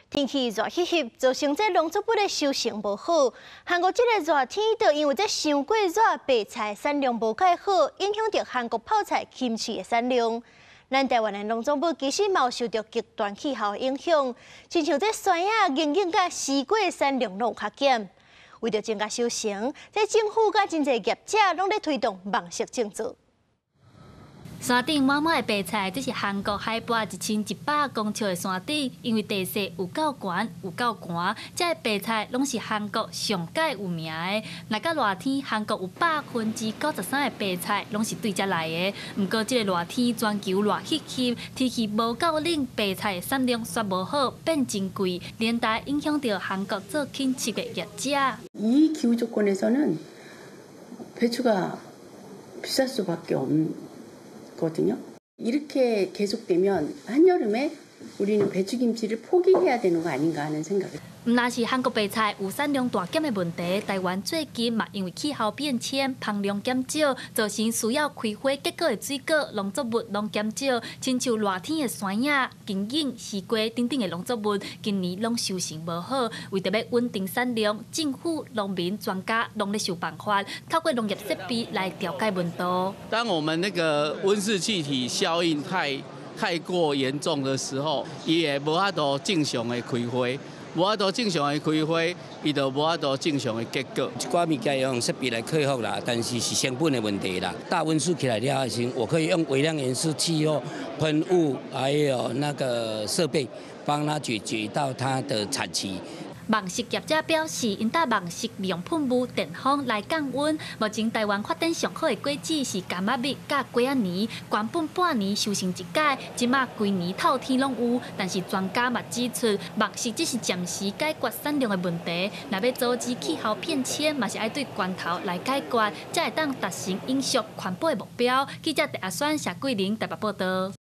天气热翕翕，造成这农作物的收成无好。韩国这个热天，就因为这伤过热，白菜产量无介好，影响到韩国泡菜、kimchi的产量。咱台湾的农作物其实冇受到极端气候影响，亲像这山野、硬硬甲西瓜的产量拢有较减。为着增加收成，这政府甲真侪业者拢咧推动网式种植。 山顶满满的白菜，这是韩国海拔1100公尺的山顶，因为地势有够悬、有够寒，这白菜拢是韩国上界有名的。若到热天，韩国有93%的白菜拢是对遮来的。不过，这个热天全球热翕翕，天气无够冷，白菜的产量却无好，变真贵，连带影响到韩国做kimchi的业者。이 기후 조건에서는 배추가 비쌀 수밖에 없거든요. 이렇게 계속되면 한여름에 우리는 배추김치를 포기해야 되는 거 아닌가 하는 생각을. 唔但是韩国白菜有产量大减的问题，台湾最近嘛因为气候变迁，芳量减少，造成需要开花结果的水果、农作物拢减少，亲像热天的山野、金樱、西瓜等等的农作物，今年拢收成无好。为着要稳定产量，政府、农民、专家拢咧想办法，透过农业设备来调节温度。当我们那个温室气体效应太过严重的时候，伊会无法度正常的开花。 无法度正常的开花，伊就无法度正常的结果。一寡物件用设备来克服啦，但是是成本的问题啦。大温室起来了后，我可以用微量元素气候喷雾，还有那个设备，帮它解决到它的产期。 网式业者表示，因搭网式利用喷雾、电风来降温。目前台湾发展上好的果子是柑仔蜜、甲果仔泥，原本半年收成一届，即马规年透天拢有。但是专家嘛指出，网式只是暂时解决产量的问题，若要阻止气候变迁，嘛是爱对源头来解决，才会当达成永续环保的目标。记者陈阿选、谢桂玲台北报道。